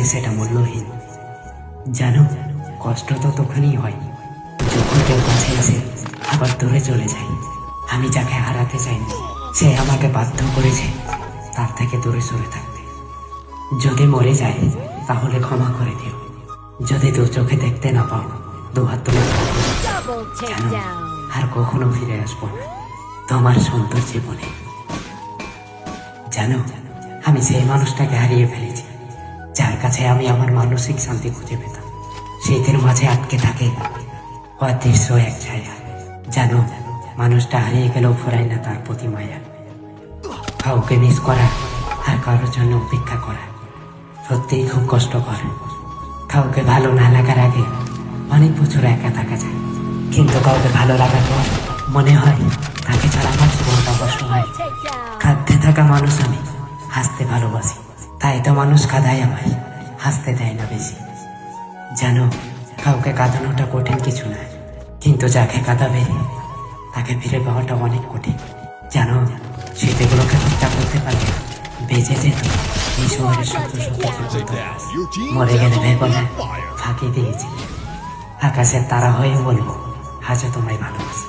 থাকলে সেটা মূল্যহীন। জানো, কষ্ট তো তখনই হয় যখন কেউ কাছে আসে আবার দূরে চলে যায়। আমি যাকে হারাতে চাইনি সে আমাকে বাধ্য করেছে তার থেকে দূরে সরে থাকতে। যদি মরে যায় তাহলে ক্ষমা করে দিও। যদি দু চোখে দেখতে না পাও, দু হাত তুলে Double জানো, takedown. আর কখনো ফিরে আসবো না তোমার সুন্দর জীবনে। জানো, আমি সেই মানুষটাকে হারিয়ে ফেলেছি যার কাছে আমি আমার মানসিক শান্তি খুঁজে পেতাম। শীতের মাঝে আটকে থাকে অদৃশ্য এক ছায়া। জানো, মানুষটা হারিয়ে গেলেও ফোরায় না তার প্রতি মায়া। কাউকে মিস করা আর কারোর জন্য অপেক্ষা করা সত্যিই খুব কষ্টকর। কাউকে ভালো না লাগার আগে অনেক বছর একা থাকা যায়, কিন্তু কাউকে ভালো লাগার পর মনে হয় তাকে ছাড়া আমার জীবনটা কষ্ট হয়। Double takedown. কাঁদতে থাকা মানুষ আমি, হাসতে ভালোবাসি, তাই তো মানুষ কাঁদায় আমায়, হাসতে দেয় না বেশি। জানো, কাউকে কাঁদানোটা কঠিন কিছু না, কিন্তু যাকে কাঁদাবে তাকে ফিরে পাওয়াটা অনেক কঠিন। জানো, স্মৃতিগুলোকে হত্যা করতে পারলে বেঁচে যেত এই শহরের শত শত জীবন্ত গাছ। মরে গেলে ভেবো না ফাঁকি দিয়েছি, আকাশের তারা হয়ে বলবো আজও তোমায় ভালোবাসি।